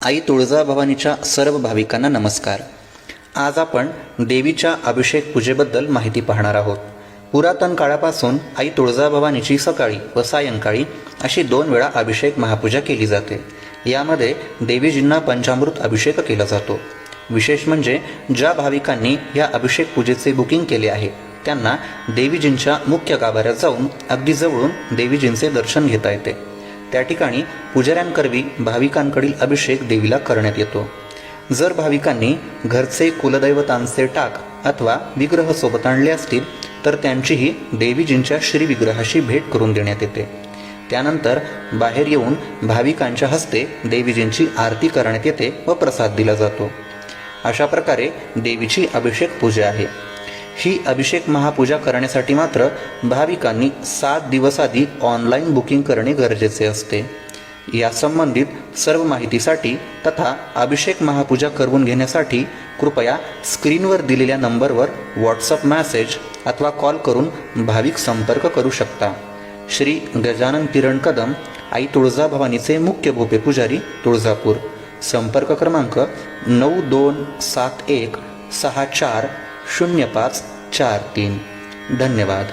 आई तुळजाभवानीच्या सर्व भाविकांना नमस्कार. आज आपण देवीच्या अभिषेक पूजेबद्दल माहिती पाहणार आहोत. पुरातन काळापासून आई तुळजाभवानीची सकाळी व सायंकाळी अशी 2 वेळा अभिषेक महापूजा केली जाते. यामध्ये देवीजींना पंचामृत अभिषेक केला जातो. विशेष म्हणजे ज्या भाविकांनी या अभिषेक पूजेचे बुकिंग केले आहे त्यांना देवीजींच्या मुख्य गाभाऱ्यात जाऊन अगदी जवळून देवीजींचे दर्शन घेता येते. त्या ठिकाणी पुजाऱ्यांकरवी भाविकांकडील अभिषेक देवीला करण्यात येतो. जर भाविकांनी घरचे कुलदैवतांचे टाक अथवा विग्रह सोबत आणले असतील तर त्यांचीही देवीजींच्या श्री विग्रहाशी भेट करून देण्यात येते. त्यानंतर बाहेर येऊन भाविकांच्या हस्ते देवीजींची आरती करण्यात येते व प्रसाद दिला जातो. अशा प्रकारे देवीची अभिषेक पूजा आहे. ही अभिषेक महापूजा करण्यासाठी मात्र भाविकांनी 7 दिवस आधी ऑनलाईन बुकिंग करणे गरजेचे असते. या संबंधित सर्व माहितीसाठी तथा अभिषेक महापूजा करवून घेण्यासाठी कृपया स्क्रीनवर दिलेल्या नंबरवर व्हॉट्सअप मेसेज अथवा कॉल करून भाविक संपर्क करू शकता. श्री गजानन किरण कदम, आई तुळजाभवानीचे मुख्य भोपे पुजारी, तुळजापूर. संपर्क क्रमांक 9271640543. धन्यवाद.